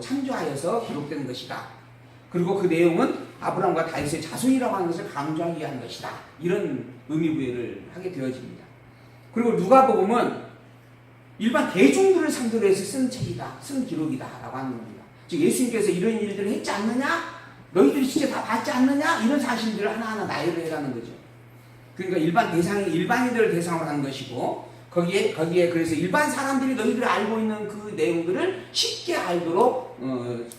참조하여서 기록된 것이다. 그리고 그 내용은 아브라함과 다윗의 자손이라고 하는 것을 강조하기 위한 것이다. 이런 의미부여를 하게 되어집니다. 그리고 누가복음은 일반 대중들을 상대로 해서 쓴 책이다, 쓴 기록이다라고 하는 겁니다. 즉 예수님께서 이런 일들을 했지 않느냐? 너희들이 진짜 다 봤지 않느냐? 이런 사실들을 하나하나 나열을 해가는 거죠. 그러니까 일반인들을 대상으로 하는 것이고, 거기에 그래서 일반 사람들이 너희들이 알고 있는 그 내용들을 쉽게 알도록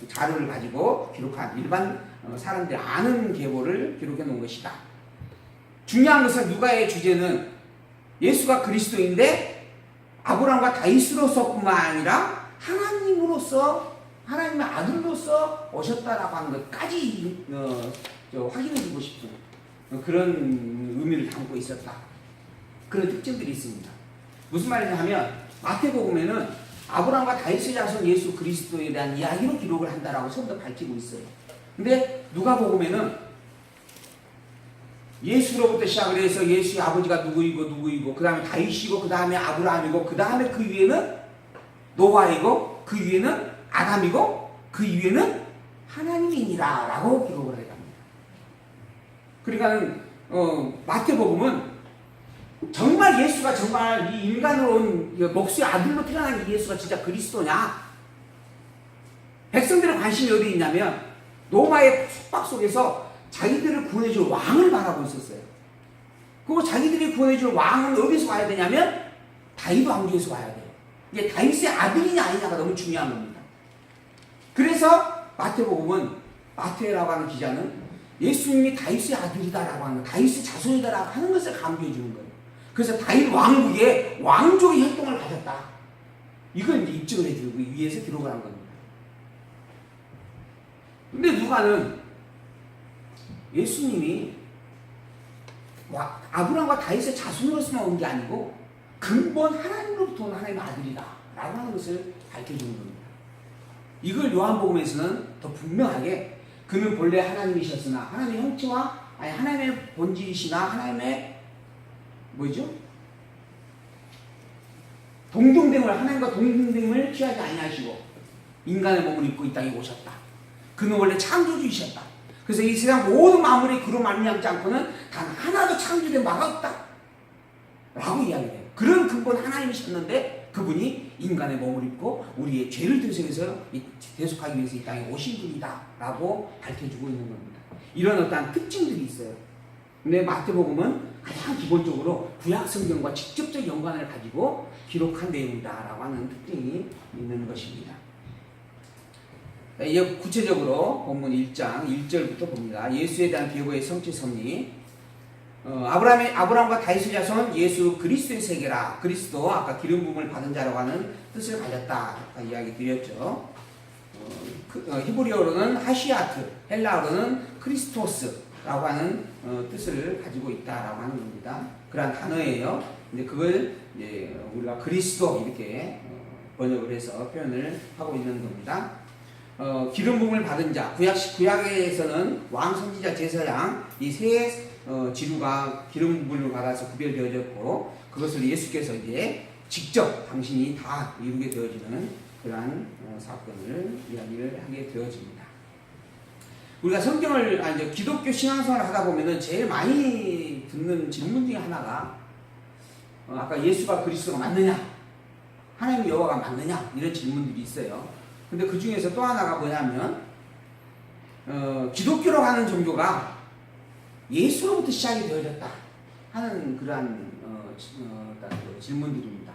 자료를 가지고 기록한, 일반 사람들이 아는 계보를 기록해 놓은 것이다. 중요한 것은 누가의 주제는 예수가 그리스도인데 아브라함과 다윗으로서뿐만 아니라 하나님으로서, 하나님의 아들로서 오셨다라고 하는 것까지 확인해 주고 싶은 그런 의미를 담고 있었다. 그런 특징들이 있습니다. 무슨 말이냐 하면 마태복음에는 아브라함과 다윗의 자손 예수 그리스도에 대한 이야기로 기록을 한다라고 처음부터 밝히고 있어요. 근데 누가복음에는 예수로부터 시작을 해서 예수의 아버지가 누구이고 그 다음에 다윗이고 그 다음에 아브라함이고 그 다음에 그 위에는 노아이고 그 위에는 아담이고 그 위에는 하나님이니라 라고 기록을 해갑니다. 그러니까 마태복음은 정말 예수가 정말 이 인간으로 온 목수의 아들로 태어난 이 예수가 진짜 그리스도냐? 백성들의 관심이 어디 있냐면 로마의 속박 속에서 자기들을 구원해줄 왕을 바라고 있었어요. 그리고 자기들이 구원해줄 왕은 어디서 와야 되냐면 다윗 왕조에서 와야 돼요. 이게 다윗의 아들이냐 아니냐가 너무 중요한 겁니다. 그래서 마태복음은, 마태라고 하는 기자는 예수님이 다윗의 아들이다라고 하는, 다윗의 자손이다라고 하는 것을 강조해 주는 거예요. 그래서 다윗 왕국의 왕조의 혈통을 가졌다. 이걸 이제 입증을 해주기 위해서 기록을 한 겁니다. 근데 누가는 예수님이 아브라함과 다윗의 자손으로서만 온 게 아니고 근본 하나님으로부터 온 하나님의 아들이다 라고 하는 것을 밝혀주는 겁니다. 이걸 요한복음에서는 더 분명하게 그는 본래 하나님이셨으나 하나님의 형체와 하나님의 본질이시나 하나님의 하나님과 동등됨을 취하지 아니하시고 인간의 몸을 입고 이 땅에 오셨다. 그는 원래 창조주이셨다. 그래서 이 세상 모든 만물이 그로 말미암지 않고는 단 하나도 창조된 바가 없다 라고 이야기해요. 그런 근본 하나님이셨는데 그분이 인간의 몸을 입고 우리의 죄를 대속하기 위해서 이 땅에 오신 분이다 라고 밝혀주고 있는 겁니다. 이런 어떠한 특징들이 있어요. 근데 마태복음은 가장 기본적으로 구약 성경과 직접적 연관을 가지고 기록한 내용이다라고 하는 특징이 있는 것입니다. 이제 구체적으로 본문 1장 1절부터 봅니다. 예수에 대한 계보의 성취 섭리. 아브라함과 다윗의 자손 예수 그리스도의 세계라. 그리스도 아까 기름 부음을 받은 자라고 하는 뜻을 가졌다. 이야기 드렸죠. 히브리어로는 하시아트, 헬라어로는 크리스토스라고 하는 뜻을 가지고 있다라고 하는 겁니다. 그러한 단어예요. 근데 그걸 이제 우리가 그리스도 이렇게 번역을 해서 표현을 하고 있는 겁니다. 기름 부음을 받은 자, 구약에서는 왕, 선지자, 제사장 이 세 지류가 기름 부음을 받아서 구별되어졌고 그것을 예수께서 이제 직접 당신이 다 이루게 되어지는 그러한 사건을 이야기를 하게 되어집니다. 우리가 성경을 기독교 신앙생활을 하다 보면은 제일 많이 듣는 질문 중에 하나가 아까 예수가 그리스도가 맞느냐, 하나님 여호와가 맞느냐 이런 질문들이 있어요. 근데 그 중에서 또 하나가 뭐냐면 기독교라고 하는 종교가 예수로부터 시작이 되어졌다 하는 그러한 질문들입니다.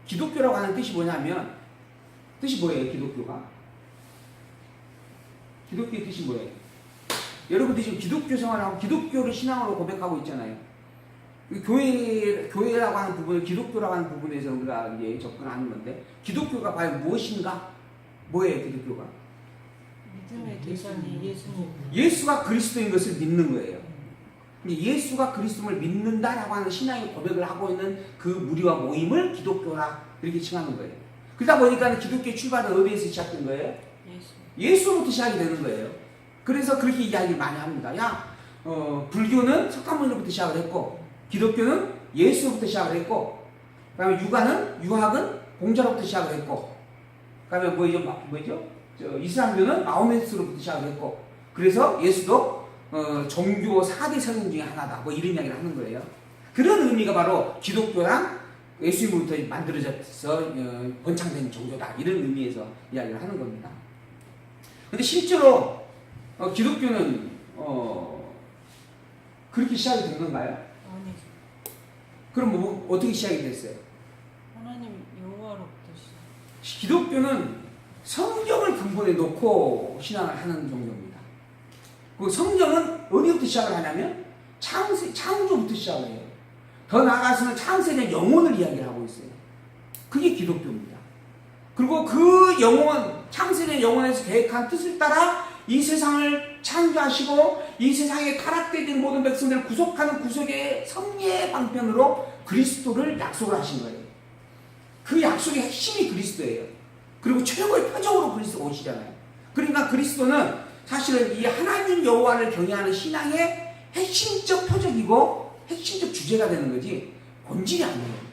기독교라고 하는 뜻이 뭐냐면 뜻이 뭐예요? 기독교의 뜻이 뭐예요? 여러분들이 지금 기독교 생활하고 기독교를 신앙으로 고백하고 있잖아요. 교회라고 하는 부분, 기독교라고 하는 부분에서 우리가 이제 접근하는 건데 기독교가 과연 무엇인가? 뭐예요, 기독교가? 믿음의 대상이 예수님. 예수가 그리스도인 것을 믿는 거예요. 예수가 그리스도를 믿는다라고 하는 신앙의 고백을 하고 있는 그 무리와 모임을 기독교라 이렇게 칭하는 거예요. 그러다 보니까 기독교의 출발은 어디에서 시작된 거예요? 예수로부터 시작이 되는 거예요. 그래서 그렇게 이야기를 많이 합니다. 불교는 석가모니로부터 시작을 했고 기독교는 예수로부터 시작을 했고 그 다음에 유학은 공자로부터 시작을 했고 그 다음에 뭐죠? 이슬람교는 마호메트로부터 시작했고, 그래서 예수도 종교 4대 성인 중에 하나다. 뭐 이런 이야기를 하는 거예요. 그런 의미가 바로 기독교랑 예수님으로부터 만들어져서 번창된 종교다. 이런 의미에서 이야기를 하는 겁니다. 근데 실제로 기독교는 그렇게 시작이 된 건가요? 아니죠. 그럼 뭐 어떻게 시작이 됐어요? 하나님 여호와로부터 시작. 기독교는 성경을 근본에 놓고 신앙을 하는 종교입니다. 그 성경은 어디부터 시작을 하냐면 창조부터 시작을 해요. 더 나아가서는 창세된 영혼을 이야기를 하고 있어요. 그게 기독교입니다. 그리고 그 영혼, 창세된 영혼에서 계획한 뜻을 따라 이 세상을 창조하시고 이 세상에 타락되는 모든 백성들을 구속하는 구속의 섭리의 방편으로 그리스도를 약속을 하신 거예요. 그 약속의 핵심이 그리스도예요. 그리고 최고의 표적으로 그리스도가 오시잖아요. 그러니까 그리스도는 사실은 이 하나님 여호와를 경외하는 신앙의 핵심적 표적이고 핵심적 주제가 되는 거지 본질이 아니에요.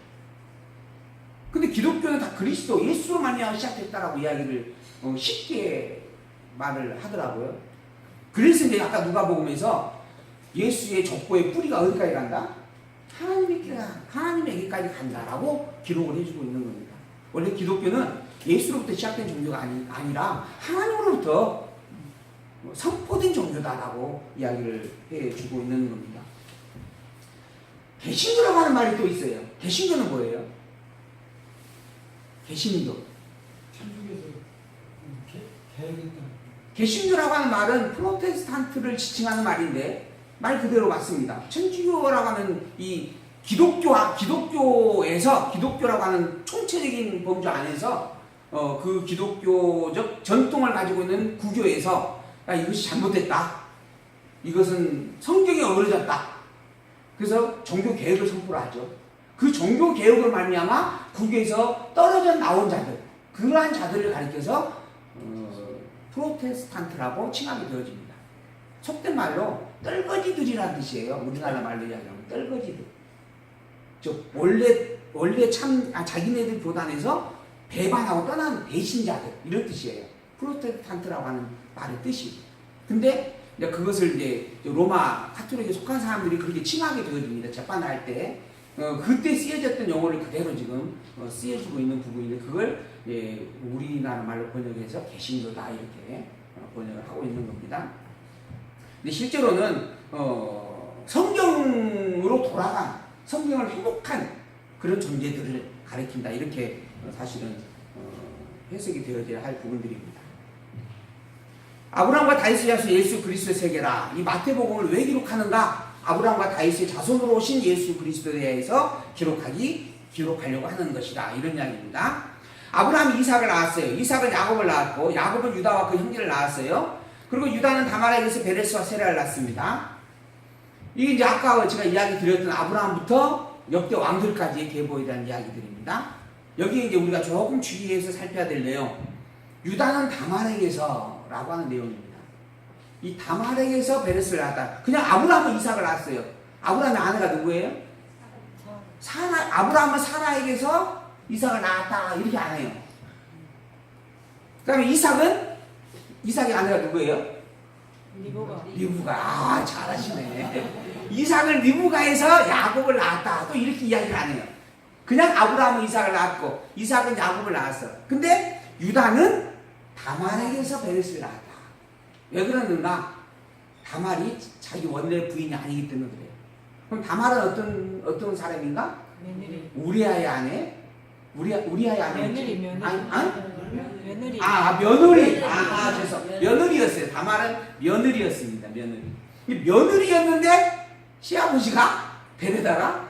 근데 기독교는 다 그리스도, 예수로 말미암아 시작했다라고 이야기를 쉽게 말을 하더라고요. 그래서 이제 아까 누가복음에서 예수의 족보의 뿌리가 어디까지 간다? 하나님에게까지 간다라고 기록을 해주고 있는 겁니다. 원래 기독교는 예수로부터 시작된 종교가 아니라 하나님으로부터 선포된 종교다라고 이야기를 해주고 있는 겁니다. 개신교라고 하는 말이 또 있어요. 개신교는 뭐예요? 개신교. 천주교에서 개혁했다. 개신교라고 하는 말은 프로테스탄트를 지칭하는 말인데 말 그대로 맞습니다. 천주교라고 하는 이 기독교에서 기독교라고 하는 총체적인 범주 안에서 그 기독교적 전통을 가지고 있는 구교에서 이것이 잘못됐다. 이것은 성경에 어그러졌다. 그래서 종교 개혁을 선포를 하죠. 그 종교 개혁을 말미암아 구교에서 떨어져 나온 자들, 그러한 자들을 가리켜서 프로테스탄트라고 칭하게 되어집니다. 속된 말로 떨거지들이라는 뜻이에요. 우리나라 말로 이야기하면 떨거지들. 즉 원래 자기네들 교단에서 배반하고 떠난 배신자들 이런 뜻이에요. 프로테스탄트라고 하는 말의 뜻이. 근데 이제 그것을 이제 로마 카톨릭에 속한 사람들이 그렇게 칭하게 되어집니다. 재판을 할 때. 그때 쓰여졌던 용어를 그대로 지금 쓰여지고 있는 부분인데 그걸 우리나라 말로 번역해서 개신교다 이렇게 번역을 하고 있는 겁니다. 근데 실제로는 성경으로 돌아간 성경을 회복한 그런 존재들을 가리킨다 이렇게 사실은 해석이 되어져야 할 부분들입니다. 아브라함과 다윗의 자손 예수 그리스도의 세계라. 이 마태복음을 왜 기록하는가? 아브라함과 다윗의 자손으로 오신 예수 그리스도에 대해서 기록하려고 하는 것이다. 이런 이야기입니다. 아브라함이 이삭을 낳았어요. 이삭은 야곱을 낳았고 야곱은 유다와 그 형제를 낳았어요. 그리고 유다는 다말에게서 베레스와 세라를 낳습니다. 이게 이제 아까 제가 이야기 드렸던 아브라함부터 역대 왕들까지의 계보에 대한 이야기들입니다. 여기에 이제 우리가 조금 주의해서 살펴야 될 내용. 유다는 다말에게서 라고 하는 내용입니다. 이 다말에게서 베레스를 낳았다. 그냥 아브라함은 이삭을 낳았어요. 아브라함의 아내가 누구예요? 아브라함은 사라에게서 이삭을 낳았다. 이렇게 안 해요. 그 다음에 이삭의 아내가 누구예요? 리브가. 잘하시네. 이삭을 리브가에서 야곱을 낳았다. 또 이렇게 이야기를 안 해요. 그냥 아브라함은 이삭을 낳았고 이삭은 야곱을 낳았어. 근데 유다는 다말에게서 베레스를 낳았다. 왜 그러는가? 다말이 자기 원래 부인이 아니기 때문에 그래요. 그럼 다말은 어떤 사람인가? 며느리. 우리아의 아내? 우리아의 아내. 며느리. 며느리. 며느리. 죄송. 며느리였어요. 다말은 며느리였습니다. 며느리였는데 시아버지가 데려다가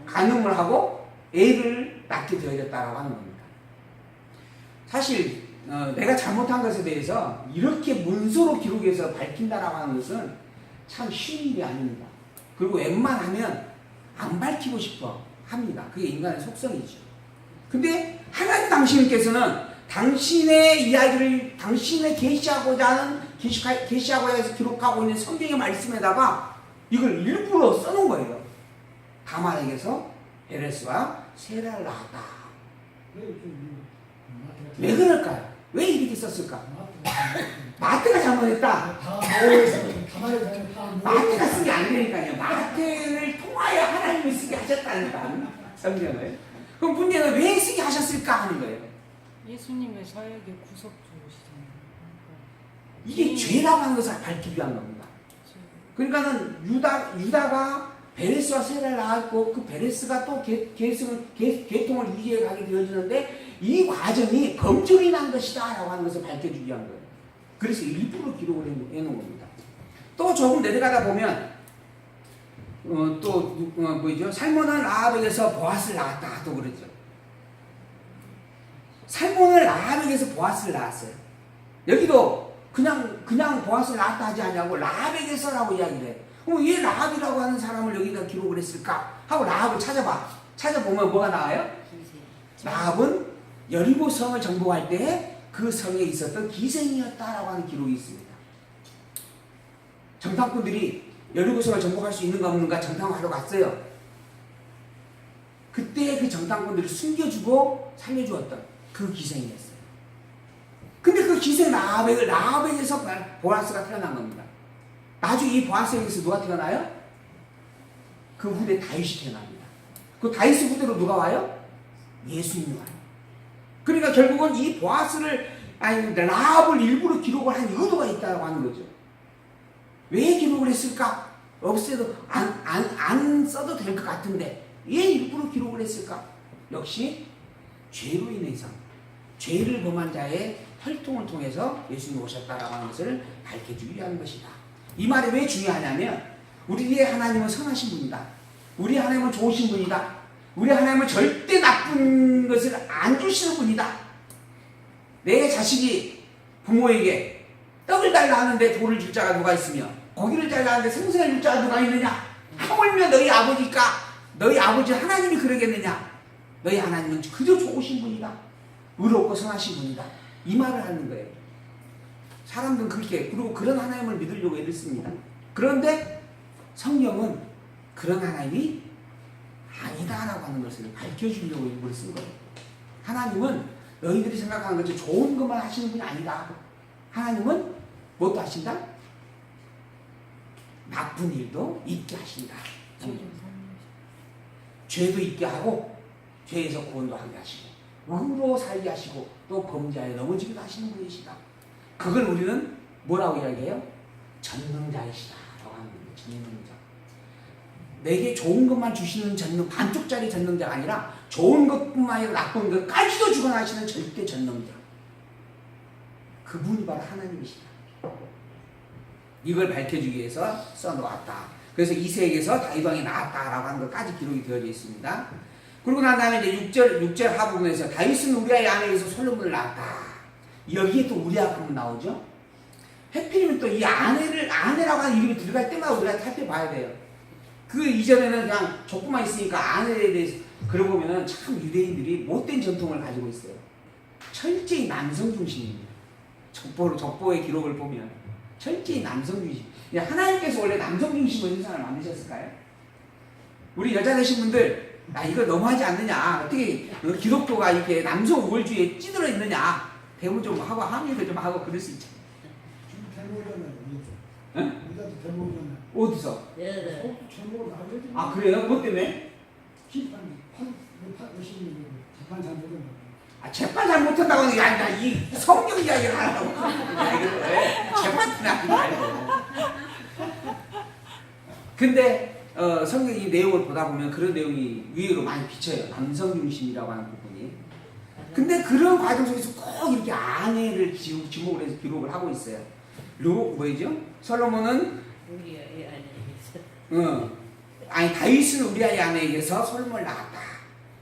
간음을 하고 애를 낳게 되어졌다라고 하는 겁니다. 사실 내가 잘못한 것에 대해서 이렇게 문서로 기록해서 밝힌다라고 하는 것은 참 쉬운 일이 아닙니다. 그리고 웬만하면 안 밝히고 싶어 합니다. 그게 인간의 속성이죠. 근데 하나님 당신께서는 당신의 이야기를 당신의 계시하고자 하는 계시하고자 해서 기록하고 있는 성경의 말씀에다가 이걸 일부러 써놓은 거예요. 다말에게서 베레스와 세라를 낳았다. 왜 그럴까요? 왜 이렇게 썼을까? 마트가 마트가 잘못했다. 다 모여서 가만히 있는 다 마트가 쓴 게 아니라니까요. 마트를 통하여 하나님이 쓰게 하셨다니까. 성경을. 그럼 문제는 왜 쓰게 하셨을까 하는 거예요. 예수님의 사역의 구속주시잖아요. 이게 죄라고 하는 것을 밝히기 위한 겁니다. 그러니까는 유다가 베레스와 세라를 낳았고 그 베레스가 또 계통을 유지해 가게 되어지는데 이 과정이 범죄로 인한 것이다 라고 하는 것을 밝혀주기 위한 거예요. 그래서 일부러 기록을 해놓은 겁니다. 또 조금 내려가다 보면 뭐죠? 살몬은 라합에게서 보아스를 낳았다 또 그러죠. 살몬은 라합에게서 보아스를 낳았어요. 여기도 그냥 보아스를 낳았다 하지 않냐고 라합에게서라고 이야기를 해요. 그럼 왜 라합이라고 하는 사람을 여기다 기록을 했을까? 하고 라합을 찾아보면 뭐가 나와요? 라합은 여리고 성을 정복할 때 그 성에 있었던 기생이었다라고 하는 기록이 있습니다. 정탐꾼들이 여리고 성을 정복할 수 있는가 없는가 정탐하러 갔어요. 그때 그 정탐꾼들을 숨겨주고 살려주었던 그 기생이었어요. 근데 그 기생 라합에게서 보아스가 태어난 겁니다. 나중에 이 보아스에게서 누가 태어나요? 그 후대 다윗이 태어납니다. 그 다윗 후대로 누가 와요? 예수님이 와요. 그러니까 결국은 이 라합을 일부러 기록을 한 의도가 있다고 하는 거죠. 왜 기록을 했을까? 없애도 안 써도 될 것 같은데 왜 일부러 기록을 했을까? 역시 죄로 인해서 죄를 범한 자의 혈통을 통해서 예수님이 오셨다라고 하는 것을 밝혀주기 위한 것이다. 이 말이 왜 중요하냐면 우리의 하나님은 선하신 분이다. 우리 하나님은 좋으신 분이다. 우리 하나님은 절대 나쁜 것을 안 주시는 분이다. 내 자식이 부모에게 떡을 달라 하는데 돌을 줄 자가 누가 있으며 고기를 달라 하는데 생선을 줄 자가 누가 있느냐? 하물며 너희 아버지가 너희 아버지 하나님이 그러겠느냐? 너희 하나님은 그저 좋으신 분이다. 의롭고 선하신 분이다. 이 말을 하는 거예요. 사람들은 그리고 그런 하나님을 믿으려고 애를 씁니다. 그런데 성경은 그런 하나님이 아니다라고 하는 것을 밝혀주려고 일부러 쓴 거예요. 하나님은 너희들이 생각하는 것처럼 좋은 것만 하시는 분이 아니다. 하나님은 무엇도 하신다? 나쁜 일도 있게 하신다. 죄도 있게 하고 죄에서 구원도 하게 하시고 의로 살게 하시고 또 범죄에 넘어지기도 하시는 분이시다. 그걸 우리는 뭐라고 이야기해요? 전능자이시다 라고 하는 거예요. 전능자. 내게 좋은 것만 주시는 반쪽짜리 전능자가 아니라 좋은 것뿐만 아니라 나쁜 것까지도 주관하시는 절대 전능자. 그분이 바로 하나님이시다. 이걸 밝혀주기 위해서 써놓았다. 그래서 이세에게서 다윗 왕이 나왔다라고 하는 것까지 기록이 되어져 있습니다. 그리고 난 다음에 이제 6절 하부분에서 다윗은 우리아의 아내에게서 솔로몬을 낳았다. 여기에 또 우리아가 한번 나오죠. 해필이면 또 이 아내라고 하는 이름이 들어갈 때마다 우리가 살펴봐야 돼요. 그 이전에는 그냥 족보만 있으니까 아내에 대해서 그러고 보면은 참 유대인들이 못된 전통을 가지고 있어요. 철저히 남성 중심입니다. 족보의 기록을 보면 철저히 남성 중심. 하나님께서 원래 남성 중심의 세상을 만드셨을까요? 우리 여자 되신 분들 이거 너무하지 않느냐? 어떻게 기독교가 이렇게 남성 우월주의에 찌들어 있느냐? 대우 좀 하고 합의도 좀 하고 그럴 수 있죠. 지금 대목이잖아요. 응? 우리도 대목이잖아요. 어디서? 제목을 알려주면 아 그래요? 뭐 때문에? 재판 잘 모르는 재판 잘못한다고 하는 게 아니라 이 성경 이야기를 하라고 재판 하지 말고. 근데 성경 이 내용을 보다 보면 그런 내용이 위로 많이 비쳐요. 남성 중심이라고 하는 부분이. 근데 그런 과정 속에서 꼭 이렇게 아내를 지목을 해서 기록을 하고 있어요. 뭐죠? 솔로몬은 우리의 아내에게서. 다윗은 우리아의 아내에게서 솔로몬을 낳았다.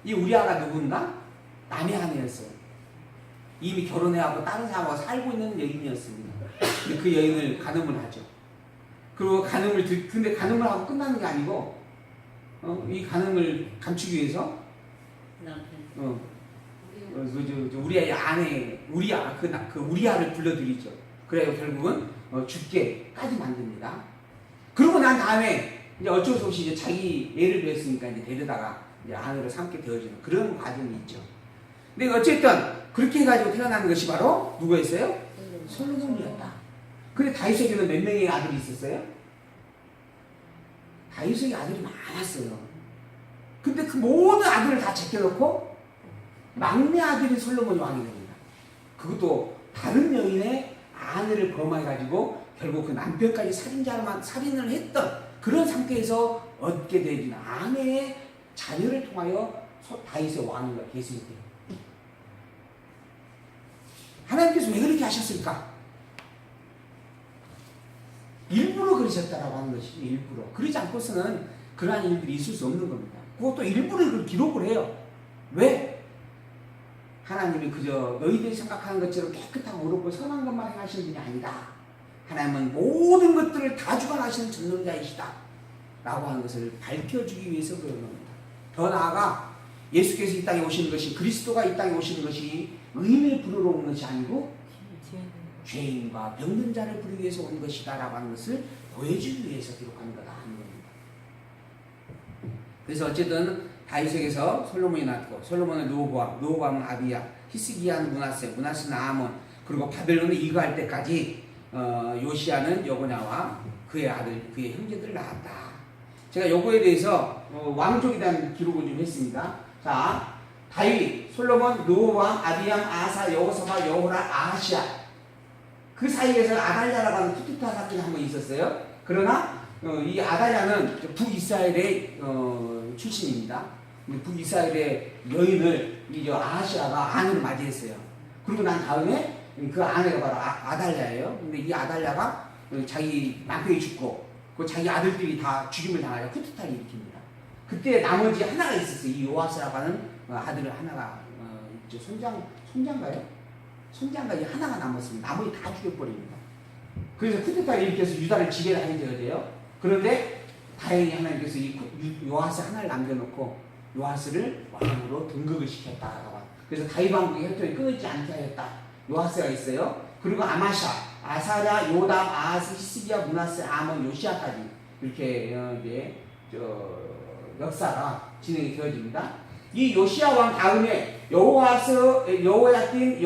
이 우리아가 누군가? 남의 아내였어요. 이미 결혼해하고 다른 사람하고 살고 있는 여인이었습니다. 근데 그 여인을 간음을 하죠. 그리고 근데 간음을 하고 끝나는 게 아니고 이 간음을 감추기 위해서 남편. 우리아의 아내 우리아를 불러들이죠. 그래요 결국은 죽게까지 만듭니다. 그러고 난 다음에 이제 어쩔 수 없이 이제 자기 애를 배웠으니까 이제 데려다가 이제 아내로 삼게 되어지는 그런 과정이 있죠. 근데 어쨌든 그렇게 해가지고 태어난 것이 바로 누구였어요? 솔로몬이었다. 근데 다윗에게는 몇 명의 아들이 있었어요? 다윗에게 아들이 많았어요. 근데 그 모든 아들을 다 제껴놓고 막내 아들인 솔로몬이 왕이 됩니다. 그것도 다른 여인의 아내를 범해가지고 결국 그 남편까지 살인을 했던 그런 상태에서 얻게 되는 아내의 자녀를 통하여 다윗의 왕위가 계승이 돼요. 하나님께서 왜 그렇게 하셨을까? 일부러 그러셨다라고 하는 것이죠. 일부러. 그러지 않고서는 그러한 일들이 있을 수 없는 겁니다. 그것도 일부러 그걸 기록을 해요. 왜? 하나님이 그저 너희들이 생각하는 것처럼 깨끗하고 어렵고 선한 것만 행하시는 분이 아니다. 하나님은 모든 것들을 다 주관하시는 전능자이시다. 라고 하는 것을 밝혀주기 위해서 그러는 겁니다. 더 나아가 예수께서 이 땅에 오시는 것이, 그리스도가 이 땅에 오시는 것이 의인을 부르러 온 것이 아니고 죄인과 병든 자를 부르기 위해서 온 것이다 라고 하는 것을 보여주기 위해서 기록한 거다 하는 겁니다. 그래서 어쨌든 다윗에게서 솔로몬이 낳고, 솔로몬은 르호보암, 르호보암은 아비야, 히스기야는 므낫세, 므낫세는 아몬, 그리고 바벨론에 이거할 때까지 요시야는 여고냐와 그의 아들, 그의 형제들을 낳았다. 제가 요거에 대해서 왕족에 대한 기록을 좀 했습니다. 자, 다윗, 솔로몬, 르호보암, 아비암, 아사, 여호사밧, 여호람, 아하시야. 그 사이에서 아달랴라고 하는 쿠데타 사건이 한 번 있었어요. 그러나 이 아달랴는 북이스라엘의 출신입니다. 북이스라엘의 여인을 이 아하시아가 아내로 맞이했어요. 그리고 난 다음에 그 아내가 바로 아달랴예요. 근데 이 아달랴가 자기 남편이 죽고 그 자기 아들들이 다 죽임을 당하자 쿠데타를 일으킵니다. 그때 나머지 하나가 있었어요. 이 요아스라고 하는 아들을 하나가 손장가요? 손장가 이 하나가 남았습니다. 나머지 다 죽여버립니다. 그래서 쿠데타를 일으켜서 유다를 지배를 하게 되어져요. 그런데 다행히 하나님께서 이 요아스 하나를 남겨놓고 요아스를 왕으로 등극을 시켰다. 그래서 다윗 왕국의 혈통이 끊어지지 않게 하였다. 요아스가 있어요. 그리고 아마샤, 아사랴, 요담, 아하스, 히스기야, 므낫세, 아몬, 요시야까지 이렇게 역사가 진행이 되어집니다. 이 요시야 왕 다음에 여호야김,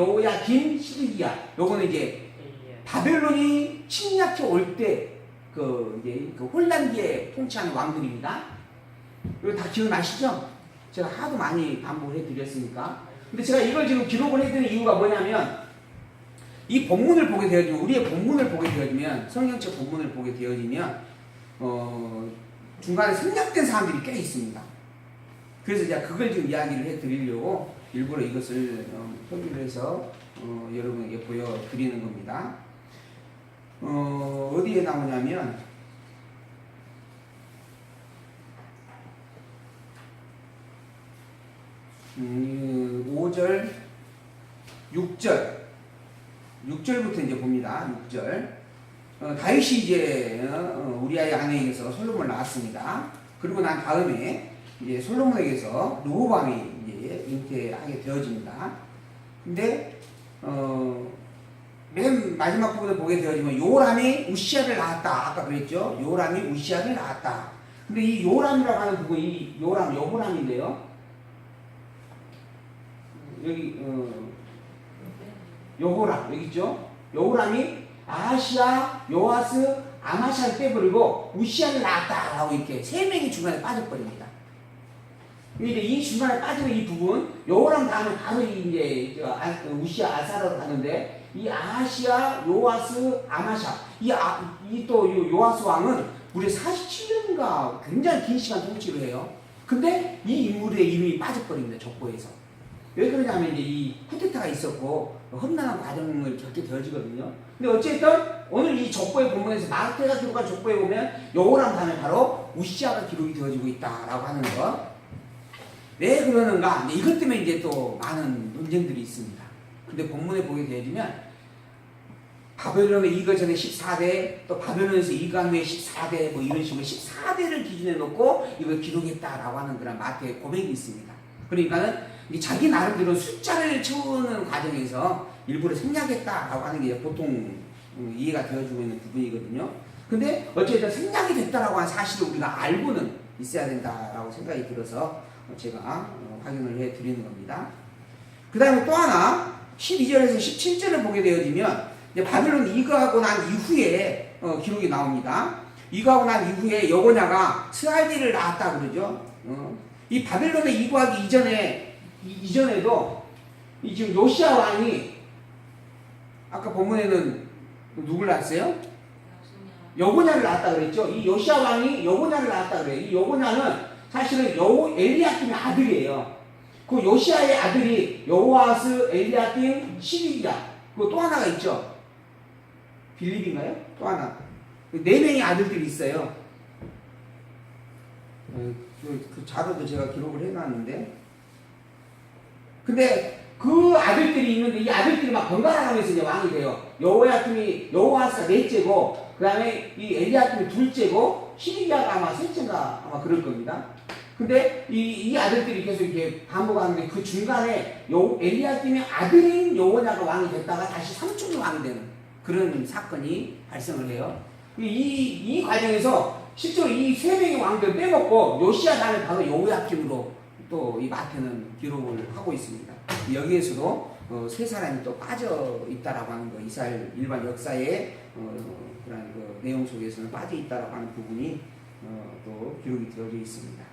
시드기야. 요거는 이제 바벨론이 침략해 올 때 그 홀란디에 통치하는 왕들입니다. 이거 다 기억나시죠? 제가 하도 많이 반복을 해드렸으니까. 근데 제가 이걸 지금 기록을 해드리는 이유가 뭐냐면, 이 본문을 보게 되어지면, 우리의 본문을 보게 되어지면, 성경책 본문을 보게 되어지면, 중간에 생략된 사람들이 꽤 있습니다. 그래서 제가 그걸 지금 이야기를 해드리려고 일부러 이것을 표기를 해서 여러분에게 보여드리는 겁니다. 어디에 나오냐면, 5절, 6절부터 이제 봅니다. 6절. 다윗이 이제 우리아의 아내에게서 솔로몬을 낳았습니다. 그리고 난 다음에 이제 솔로몬에게서 르호보암이 이제 잉태하게 되어집니다. 근데 맨 마지막 부분을 보게 되어지면 요람이 우시야를 낳았다. 아까 그랬죠? 요람이 우시야를 낳았다. 근데 이 요람이라고 하는 부분이 여호람인데요. 여기 여호람 여기 있죠? 여호람이 아하시야, 요아스, 아마샤를 빼버리고 우시야를 낳았다라고 이렇게 세 명이 중간에 빠져버립니다. 근데 이 중간에 빠지는 이 부분, 여호람 다음에 바로 이제 우시야, 아사라로 가는데, 이 아하시야, 요아스, 아마샤, 또 요아스 왕은 무려 47년인가 굉장히 긴 시간 통치를 해요. 근데 이 인물의 이름이 빠져버립니다. 족보에서. 왜 그러냐면 이제 이 쿠데타가 있었고 험난한 과정을 겪게 되어지거든요. 근데 어쨌든 오늘 이 족보의 본문에서 마르테가 기록한 족보에 보면 여호람 다음에 바로 우시야가 기록이 되어지고 있다라고 하는 것. 왜 그러는가? 이것 때문에 이제 또 많은 논쟁들이 있습니다. 근데 본문에 보게 되어지면 바벨론에 이거 전에 14대, 또 바벨론에서 이강 후에 14대, 뭐 이런 식으로 14대를 기준에 놓고 이걸 기록했다라고 하는 그런 마태의 고백이 있습니다. 그러니까는 자기 나름대로 숫자를 채우는 과정에서 일부러 생략했다라고 하는 게 보통 이해가 되어지고 있는 부분이거든요. 근데 어쨌든 생략이 됐다라고 하는 사실을 우리가 알고는 있어야 된다라고 생각이 들어서 제가 확인을 해 드리는 겁니다. 그 다음에 또 하나, 12절에서 17절을 보게 되어지면 이제 바벨론 이거하고 난 이후에 기록이 나옵니다. 이거하고 난 이후에 여고냐가 스알디를 낳았다 그러죠. 이 바벨론에 이거하기 이전에도 이 지금 요시야 왕이 아까 본문에는 누굴 낳았어요? 여고냐를 낳았다 그랬죠. 이 요시야 왕이 여고냐를 낳았다 그래요. 이 여고냐는 사실은 엘리야김의 아들이에요. 그 요시야의 아들이 여호아스, 엘리야김, 시리기야. 그 또 하나가 있죠. 빌립인가요? 또 하나. 4명의 아들들이 있어요. 그 자료도 제가 기록을 해놨는데. 근데 그 아들들이 있는데 이 아들들이 막 번갈아가면서 이제 왕이 돼요. 여호아스가 넷째고, 그 다음에 이 엘리야김이 둘째고, 시리기야가 아마 셋째인가 아마 그럴 겁니다. 근데 이 아들들이 계속 이렇게 반복하는데 그 중간에 엘리야김의 아들인 여호냐가 왕이 됐다가 다시 삼촌이 왕이 되는 그런 사건이 발생을 해요. 이 과정에서 실제로 이 3명의 왕들 빼먹고 요시야 다음에 바로 여호야김으로 또 이 마태는 기록을 하고 있습니다. 여기에서도 3사람이 또 빠져 있다라고 하는 거, 이스라엘 일반 역사의 그런 그 내용 속에서는 빠져 있다라고 하는 부분이 또 기록이 되어져 있습니다.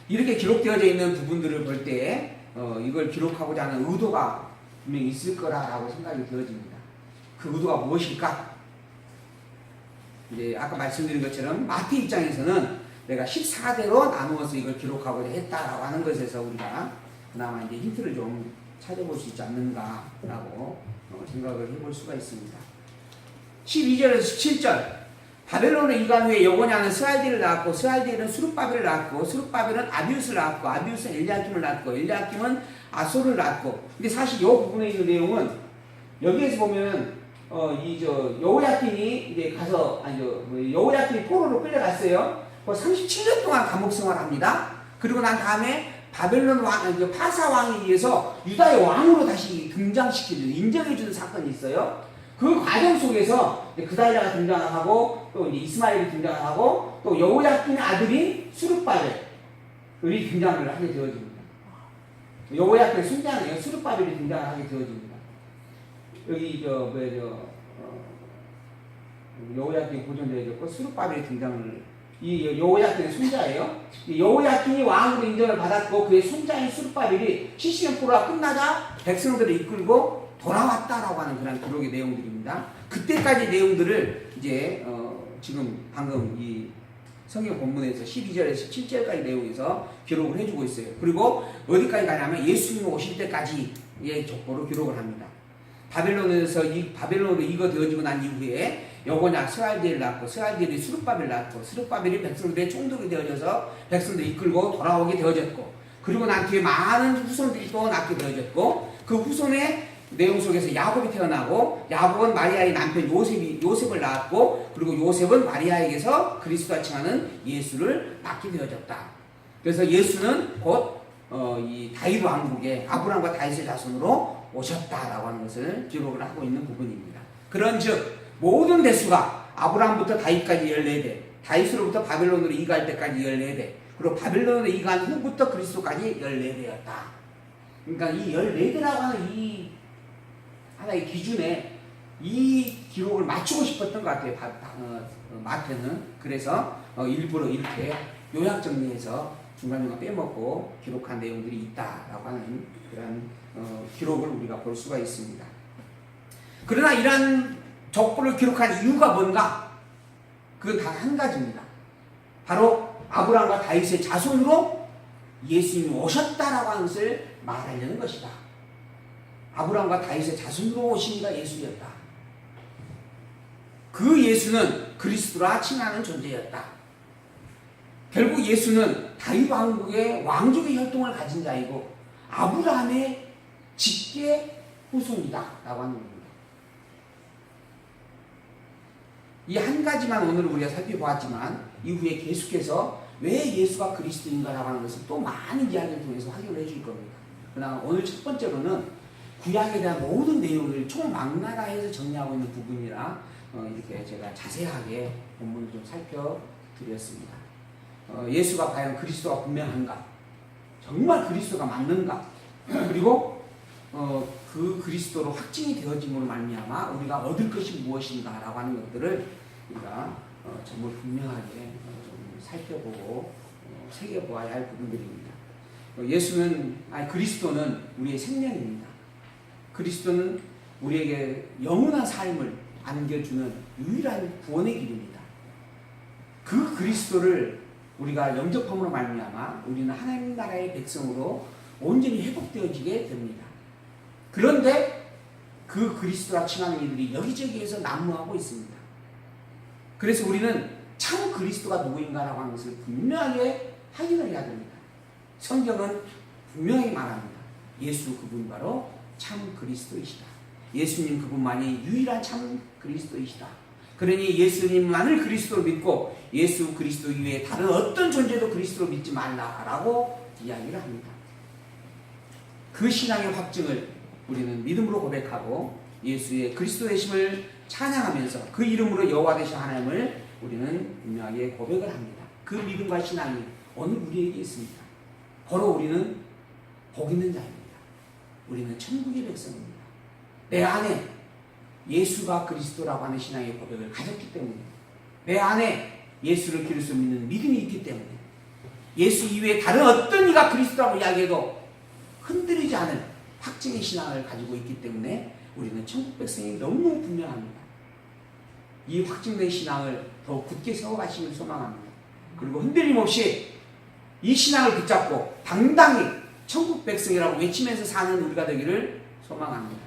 이렇게 기록되어져 있는 부분들을 볼 때 이걸 기록하고자 하는 의도가 분명히 있을 거라고 생각이 되어집니다. 그 의도가 무엇일까? 이제 아까 말씀드린 것처럼 마태 입장에서는 내가 14대로 나누어서 이걸 기록하고자 했다라고 하는 것에서 우리가 그나마 이제 힌트를 좀 찾아볼 수 있지 않는가라고 생각을 해볼 수가 있습니다. 12절에서 17절 바벨론의 이간 후에 여고냐는 스알디를 낳았고 스알디는 수룹바벨을 낳았고 수룹바벨은 아비우스를 낳았고 아비우스는 엘리야김을 낳았고 엘리야김은 아소를 낳았고. 근데 사실 이 부분에 있는 내용은 여기에서 보면 여호야김이 이제 가서 여호야김이 포로로 끌려갔어요. 37년 동안 감옥 생활합니다. 그리고 난 다음에 바벨론 왕 파사 왕에 의해서 유다의 왕으로 다시 등장시켜주는 인정해주는 사건이 있어요. 그 과정 속에서 그다일라가 등장하고 또 이제 이스마엘이 등장하고 또 여호야김의 아들인 수룹바벨이 등장을 하게 되어집니다. 여호야김의 손자는 수룹바벨이 등장을 하게 되어집니다. 여기 여호야김이 보존되어졌고 수룹바벨이 등장을 이 여호야김의 손자예요. 여호야김이 왕으로 인정을 받았고 그의 손자인 수룹바벨이 70년 포로가 끝나자 백성들을 이끌고 돌아왔다라고 하는 그런 기록의 내용들입니다. 그때까지 내용들을 이제 지금 방금 이 성경 본문에서 12절에서 17절까지 내용에서 기록을 해주고 있어요. 그리고 어디까지 가냐면 예수님 오실 때까지의 족보로 기록을 합니다. 바벨론으로 이거 되어지고 난 이후에 여고냐 스알디를 낳고 스알디엘이 수룹바벨을 낳고 수룹바벨이 백성들의 총독이 되어져서 백성들 이끌고 돌아오게 되어졌고, 그리고 난 뒤에 많은 후손들이 또 낳게 되어졌고, 그 후손의 내용 속에서 야곱이 태어나고 야곱은 마리아의 남편 요셉을 낳았고, 그리고 요셉은 마리아에게서 그리스도와 칭하는 예수를 낳게 되어졌다. 그래서 예수는 곧 이 다윗 왕국의 아브라함과 다윗의 자손으로 오셨다라고 하는 것을 기록을 하고 있는 부분입니다. 그런즉 모든 대수가 아브라함부터 다윗까지 14대, 다윗으로부터 바벨론으로 이갈 때까지 14대, 그리고 바벨론으로 이간 후부터 그리스도까지 14대였다. 그러니까 이 14대라고 하는 이 하나의 기준에 이 기록을 맞추고 싶었던 것 같아요. 마태는. 그래서 일부러 이렇게 요약 정리해서 중간중간 빼먹고 기록한 내용들이 있다라고 하는 그런 기록을 우리가 볼 수가 있습니다. 그러나 이러한 족보를 기록한 이유가 뭔가? 그건 단 한 가지입니다. 바로 아브라함과 다윗의 자손으로 예수님이 오셨다라고 하는 것을 말하려는 것이다. 아브라함과 다윗의 자손으로 오신 이가 예수였다. 그 예수는 그리스도라 칭하는 존재였다. 결국 예수는 다윗 왕국의 왕족의 혈통을 가진 자이고 아브라함의 직계 후손이다 라고 하는 겁니다. 이 한 가지만 오늘 우리가 살펴보았지만 이후에 계속해서 왜 예수가 그리스도인가 라고 하는 것을 또 많은 이야기를 통해서 확인을 해줄 겁니다. 그러나 오늘 첫 번째로는 구약에 대한 모든 내용을 총망라해서 정리하고 있는 부분이라 이렇게 제가 자세하게 본문을 좀 살펴드렸습니다. 예수가 과연 그리스도가 분명한가? 정말 그리스도가 맞는가? 그리고 그 그리스도로 확증이 되어짐으로 말미암아 우리가 얻을 것이 무엇인가라고 하는 것들을 우리가 정말 분명하게 좀 살펴보고 새겨보아야 할 부분들입니다. 그리스도는 우리의 생명입니다. 그리스도는 우리에게 영원한 삶을 안겨주는 유일한 구원의 길입니다. 그 그리스도를 우리가 영접함으로 말미암아 우리는 하나님 나라의 백성으로 온전히 회복되어지게 됩니다. 그런데 그 그리스도라 칭하는 이들이 여기저기에서 난무하고 있습니다. 그래서 우리는 참 그리스도가 누구인가라고 하는 것을 분명하게 확인을 해야 됩니다. 성경은 분명히 말합니다. 예수 그분 바로 참 그리스도이시다. 예수님 그분만이 유일한 참 그리스도이시다. 그러니 예수님만을 그리스도로 믿고 예수 그리스도 이외에 다른 어떤 존재도 그리스도로 믿지 말라라고 이야기를 합니다. 그 신앙의 확증을 우리는 믿음으로 고백하고 예수의 그리스도 되심을 찬양하면서 그 이름으로 여호와 되신 하나님을 우리는 분명하게 고백을 합니다. 그 믿음과 신앙이 오늘 우리에게 있습니다. 바로 우리는 복 있는 자입니다. 우리는 천국의 백성입니다. 내 안에 예수가 그리스도라고 하는 신앙의 고백을 가졌기 때문에, 내 안에 예수를 그리스도 믿는 믿음이 있기 때문에, 예수 이외에 다른 어떤 이가 그리스도라고 이야기해도 흔들리지 않은 확증의 신앙을 가지고 있기 때문에 우리는 천국 백성이 너무너무 분명합니다. 이 확증된 신앙을 더 굳게 세워가시길 소망합니다. 그리고 흔들림 없이 이 신앙을 붙잡고 당당히 천국 백성이라고 외치면서 사는 우리가 되기를 소망합니다.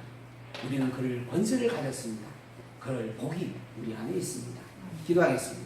우리는 그를 권세를 가졌습니다. 그럴 복이 우리 안에 있습니다. 기도하겠습니다.